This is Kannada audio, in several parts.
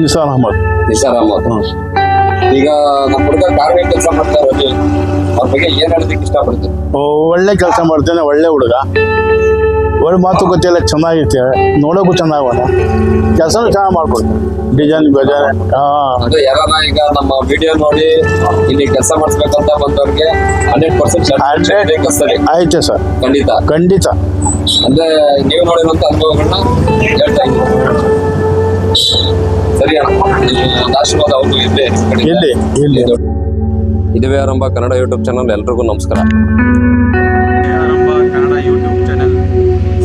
ನಿಸಾರ್ ಅಹಮದ್. ನಿಸಾರ್ ಅಹಮದ್. ಈಗ ನಮ್ಮ ಹುಡುಗ ಕಾರ್ಮಿಕ ಕೆಲಸ ಮಾಡ್ತಾರೆ, ಅವ್ರ ಬಗ್ಗೆ ಏನ್ ಹೇಳೋದಕ್ಕೆ ಇಷ್ಟಪಡ್ತೀನಿ? ಒಳ್ಳೆ ಕೆಲಸ ಮಾಡ್ತೇನೆ, ಒಳ್ಳೆ ಹುಡುಗ, ಒಳ್ಳೆ ಮಾತುಕತೆ ಎಲ್ಲ ಚೆನ್ನಾಗಿರುತ್ತೆ, ನೋಡೋಕ್ಕೂ ಚೆನ್ನಾಗವನ, ಕೆಲಸನೂ ಚೆನ್ನಾಗಿ ಮಾಡ್ಕೊಡ್ತಾನೆ, ಡಿಸೈನ್ ಬೇಜಾನ್. ಅಂದ್ರೆ ಯಾರ ಈಗ ನಮ್ಮ ವಿಡಿಯೋ ನೋಡಿ ಇಲ್ಲಿ ಕೆಲಸ ಮಾಡಿಸ್ಬೇಕಂತ ಬಂದವ್ರಿಗೆ 100% ಆಯ್ತು ಸರ್, ಖಂಡಿತ ಖಂಡಿತ. ಅಂದ್ರೆ ನೀವು ನೋಡಿರುವಂತ ಅನುಭವಗಳನ್ನ ಹೇಳ್ತಾ ಇದ್ದೀವಿ. ಸರಿ ಅಣ್ಣ, ಆಶೀರ್ವಾದ ಅವ್ರಿಗೂ ಇಲ್ಲಿ. ಇದುವೇ ಆರಂಭ ಕನ್ನಡ ಯೂಟ್ಯೂಬ್ ಚಾನಲ್. ಎಲ್ರಿಗೂ ನಮಸ್ಕಾರ. ಆರಂಭ ಕನ್ನಡ ಯೂಟ್ಯೂಬ್ ಚಾನಲ್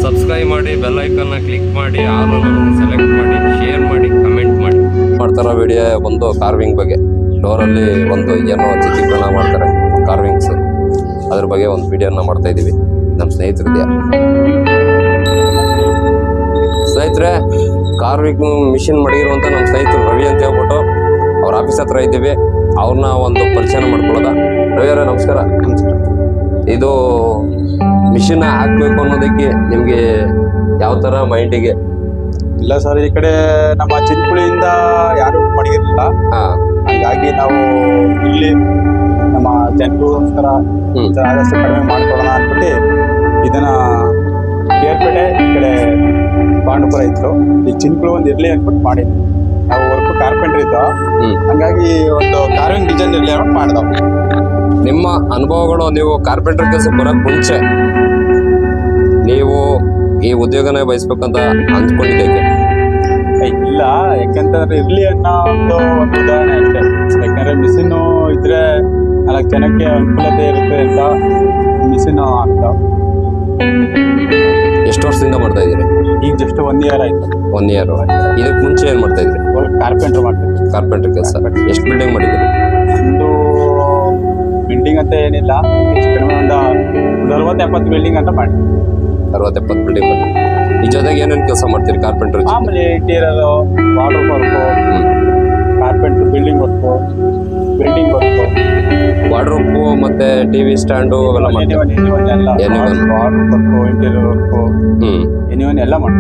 ಸಬ್ಸ್ಕ್ರೈಬ್ ಮಾಡಿ, ಬೆಲ್ ಐಕನ್ನ ಕ್ಲಿಕ್ ಮಾಡಿ, ಆಲ್ ಸೆಲೆಕ್ಟ್ ಮಾಡಿ, ಶೇರ್ ಮಾಡಿ, ಕಮೆಂಟ್ ಮಾಡಿ. ಮಾಡ್ತಾರೋ ವಿಡಿಯೋ ಒಂದು ಕಾರ್ವಿಂಗ್ ಬಗ್ಗೆ, ಡೋರಲ್ಲಿ ಒಂದು ಏನೋ ಚಿತ್ರೀಕರಣ ಮಾಡ್ತಾರೆ ಕಾರ್ವಿಂಗ್ಸ್, ಅದ್ರ ಬಗ್ಗೆ ಒಂದು ವಿಡಿಯೋನ ಮಾಡ್ತಾ ಇದ್ದೀವಿ. ನಮ್ಮ ಸ್ನೇಹಿತರಿದೆಯಾ ಸ್ನೇಹಿತರೆ, ಕಾರ್ವಿಂಗ್ ಮಿಷಿನ್ ಮಡಗಿರುವಂಥ ನಮ್ಮ ಸ್ನೇಹಿತರು ರವಿ ಅಂತ ಹೇಳ್ಬಿಟ್ಟು ಅವ್ರ ಆಫೀಸ್ ಹತ್ರ ಇದ್ದೀವಿ. ಅವ್ರನ್ನ ಒಂದು ಪರಿಚಯ ಮಾಡ್ಕೊಳ್ಳೋದ. ರವಿ ಅವರೇ ನಮಸ್ಕಾರ. ಇದು ಮಿಷಿನ್ ಹಾಕ್ಬೇಕು ಅನ್ನೋದಕ್ಕೆ ನಿಮಗೆ ಯಾವ ಥರ ಮೈಂಡಿಗೆ? ಇಲ್ಲ ಸರ್, ಈ ಕಡೆ ನಮ್ಮ ಚಿನ್ಕುಳಿಯಿಂದ ಯಾರು ಮಡಗಿರಲಿಲ್ಲ, ಹಾಗಾಗಿ ನಾವು ಇಲ್ಲಿ ನಮ್ಮ ಜನರಿಗೋಸ್ಕರ ಆದಷ್ಟು ಕಡಿಮೆ ಮಾಡ್ಕೊಳ್ಳೋಣ ಅಂದ್ಬಿಟ್ಟು ಇದನ್ನ ಕೇರ್ಪೇಟೆ ಈ ಕಡೆ ಪಾಂಡುಪುರ ಇತ್ತು, ಈ ಚಿನ್ಕುಳು ಒಂದು ಇರಲಿ ಅಂದ್ಬಿಟ್ಟು ಮಾಡಿದ್ವಿ. ನಾವು ವರ್ಕ್ ಕಾರ್ಪೆಂಟರ್ ಇದ್ದೋ, ಹಂಗಾಗಿ ಒಂದು ಕಾರ್ವಿಂಗ್ ಡಿಸೈನ್ ಇರಲಿ ಅಂದ್ಬಿಟ್ಟು ಮಾಡಿದವು. ನಿಮ್ಮ ಅನುಭವಗಳು, ನೀವು ಕಾರ್ಪೆಂಟರ್ ಕೆಲಸ ಬರೋಕ್ಕೆ ಮುಂಚೆ ನೀವು ಈ ಉದ್ಯೋಗನೇ ಬಯಸ್ಬೇಕಂತ ಅಂದ್ಕೊಂಡಿದ್ದಕ್ಕೆ? ಇಲ್ಲ, ಯಾಕೆಂತಂದ್ರೆ ಇರ್ಲಿ ಅನ್ನೋ ಒಂದು ಉದಾಹರಣೆ ಅಷ್ಟೇ. ಯಾಕಂದ್ರೆ ಮಿಷಿನ್ನು ಇದ್ರೆ 4 ಜನಕ್ಕೆ ಅನುಕೂಲತೆ ಇರುತ್ತೆ ಅಂತ ಮಿಷಿನ್ ಆಗ್ತಾವ. ಎಷ್ಟು ವರ್ಷದಿಂದ ಮಾಡ್ತಾ ಇದ್ದೀರಿ? ಈಗ ಜಸ್ಟ್ 1 year ಆಯ್ತು. 1 year. ಇದಕ್ಕೆ ಮುಂಚೆ ಏನು ಮಾಡ್ತಾ ಇದ್ರಿ? ಕಾರ್ಪೆಂಟರ್ ಮಾಡ್ತೀವಿ. ಕಾರ್ಪೆಂಟರ್ ಕೆಲಸ. ಎಷ್ಟು ಬಿಲ್ಡಿಂಗ್ ಮಾಡಿದ್ದೀರಿ? ಒಂದು ಬಿಲ್ಡಿಂಗ್ ಅಂತ ಏನಿಲ್ಲ, ಹೆಚ್ಚು ಕಡಿಮೆ ಒಂದು 60-70 ಬಿಲ್ಡಿಂಗ್ ಅಂತ ಮಾಡಿ. 60-70 ಬಿಲ್ಡಿಂಗ್ ಮಾಡಿ. ಈ ಜೊತೆಗೆ ಏನೇನು ಕೆಲಸ ಮಾಡ್ತೀರಿ ಕಾರ್ಪೆಂಟರ್? ಆಮೇಲೆ interior, water work, carpenter building work, building work, wardrobe ಮತ್ತೆ ಟಿವಿ ಸ್ಟ್ಯಾಂಡು ಅವೆಲ್ಲ ಮಾಡ್ತೀವಿ. Water work, interior work, anyone ಎಲ್ಲ ಮಾಡಿ.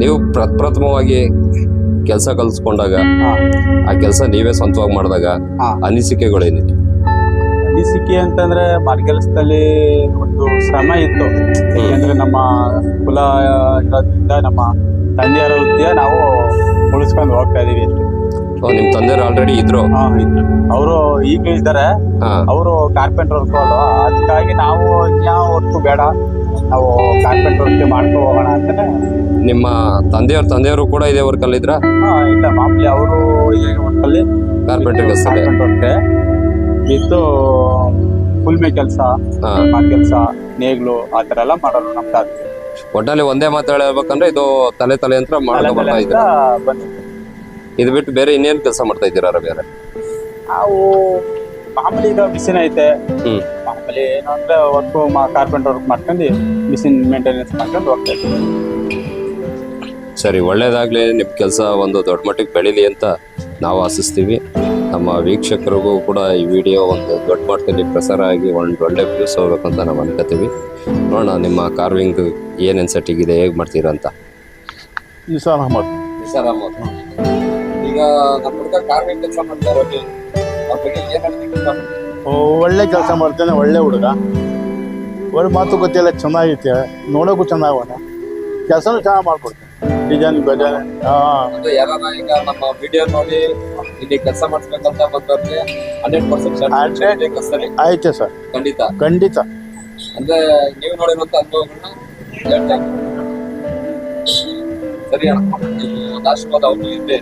ನೀವು ಪ್ರಪ್ರಥಮವಾಗಿ ಕೆಲಸ ಕಲಿಸ್ಕೊಂಡಾಗ, ಆ ಕೆಲಸ ನೀವೇ ಸ್ವಂತವಾಗಿ ಮಾಡಿದಾಗ ಅನಿಸಿಕೆಗಳೇನಿದೆ? ಅನಿಸಿಕೆ ಅಂತಂದ್ರೆ ಕೆಲಸದಲ್ಲಿ ಒಂದು ಶ್ರಮ ಇತ್ತು. ಯಾಕೆಂದ್ರೆ ನಮ್ಮ ಕುಲ ಇರೋದ್ರಿಂದ ನಮ್ಮ ತಂದೆಯರ ವೃತ್ತಿಯ ನಾವು ಉಳಿಸ್ಕೊಂಡು ಹೋಗ್ತಾ ಇದೀವಿ ಅಷ್ಟೇ. ನಿಮ್ ತಂದೆಯವರು ಆಲ್ರೆಡಿ ಇದ್ರು? ಅವರು ಈಗ ಇದ್ದಾರೆ. ಅವರು ಕಾರ್ಪೆಂಟರ್ ವರ್ಕ್ ಅಲ್ವಾ, ಅದಕ್ಕಾಗಿ ನಾವು ಯಾವ ವರ್ಕು ಬೇಡ, ನಾವು ಕಾರ್ಪೆಂಟರ್ ವರ್ಕ್ ಮಾಡ್ಕೊ ಹೋಗೋಣ ಅಂತಾನೆ. ನಿಮ್ಮ ತಂದೆಯವರು ಕೂಡ ಇದೇ ವರ್ಕ್ ಅಲ್ಲಿ ಇದ್ರ? ಇಲ್ಲ, ಮಾಮೂಲಿ ಅವರು ಇದೇ ವರ್ಕಲ್ಲಿ ಕಾರ್ಪೆಂಟರ್ ವರ್ಕ್ ಇತ್ತು. ಕುಲ್ಮೆ ಕೆಲಸ, ಕೆಲಸ, ನೇಗ್ಲು ಆ ತರ ಎಲ್ಲ ಮಾಡೋರು ನಮ್ಮ ತಾತ. ಒಟ್ಟಲ್ಲಿ ಒಂದೇ ಮಾತು ಹೇಳ್ಬೇಕಂದ್ರೆ ಇದು ತಲೆ ಅಂತ ಮಾಡ್ಕೊಂಡು ಬರ್ತಾ ಇದ್ರ. ಇದು ಬಿಟ್ಟು ಬೇರೆ ಇನ್ನೇನು ಕೆಲಸ ಮಾಡ್ತಾ ಇದ್ದೀರಾ ರವಿ? ನಾವು ಮಾಮೂಲಿ ಈಗ ಮಿಷಿನ್ ಐತೆ, ಮಾಮೂಲಿ ಏನು ಅಂದ್ರೆ ವರ್ಕ್ ಕಾರ್ಪೆಂಟರ್ ವರ್ಕ್ ಮಾಡ್ಕೊಂಡು ಮಿಷಿನ್ ಮೇಂಟೆನೆನ್ಸ್ ಮಾಡ್ಕೊಂಡು ಹೋಗ್ತಾ ಇದ್ದೀವಿ. ಸರಿ, ಒಳ್ಳೇದಾಗ್ಲಿ. ನಿಮ್ಮ ಕೆಲಸ ಒಂದು ದೊಡ್ಡ ಮಟ್ಟಿಗೆ ಬೆಳೀಲಿ ಅಂತ ನಾವು ಆಶಿಸ್ತೀವಿ. ನಮ್ಮ ವೀಕ್ಷಕರಿಗೂ ಕೂಡ ಈ ವಿಡಿಯೋ ಒಂದು ದೊಡ್ಡ ಮಟ್ಟದಲ್ಲಿ ಪ್ರಸಾರ ಆಗಿ ಒಂದು ಒಳ್ಳೆ ವ್ಯೂಸ್ ಹೋಗ್ಬೇಕಂತ ನಾವು ಅನ್ಕೋತೀವಿ. ನೋಡೋಣ ನಿಮ್ಮ ಕಾರ್ವಿಂಗ್ ಏನೇನು ಸೆಟ್ಟಿಗಿದೆ, ಹೇಗೆ ಮಾಡ್ತೀರಾ ಅಂತ. ನಿಸಾರ್ ಅಹಮದ್. ನಿಸಾರ್ ಅಹಮದ್. ಈಗ ನಮ್ಮ ಹುಡುಗ ಕಾರ್ವಿಂಗ್ ಕೆಲಸ ಮಾಡ್ತಾರೆ, ಅವ್ರ ಬಗ್ಗೆ ಏನು ಹೇಳೋದಕ್ಕೆ ಇಷ್ಟಪಡ್ತೀನಿ? ಒಳ್ಳೆ ಕೆಲಸ ಮಾಡ್ತೇನೆ, ಒಳ್ಳೆ ಹುಡುಗ, ಒಳ್ಳೆ ಮಾತುಕತೆ ಎಲ್ಲ ಚೆನ್ನಾಗಿರುತ್ತೆ, ನೋಡೋಕ್ಕೂ ಚೆನ್ನಾಗವನ, ಕೆಲಸನೂ ಚೆನ್ನಾಗಿ ಮಾಡ್ಕೊಡ್ತಾನೆ, ಡಿಸೈನ್ ಬೇಜಾನ್. ಯಾರ ಈಗ ನಮ್ಮ ವಿಡಿಯೋ ನೋಡಿ ಇಲ್ಲಿ ಕೆಲಸ ಮಾಡಿಸ್ಬೇಕಂತ ಬಂದವ್ರಿಗೆ 100% ಆಯ್ತು ಸರ್, ಖಂಡಿತ ಖಂಡಿತ. ಅಂದ್ರೆ ನೀವು ನೋಡಿರುವಂತ ಅನುಭವಗಳನ್ನ ಹೇಳ್ತಾ ಇದ್ದೀವಿ. ಸರಿ ಅಣ್ಣ, ಆಶೀರ್ವಾದ ಅವ್ರಿಗೂ ಇಲ್ಲಿ.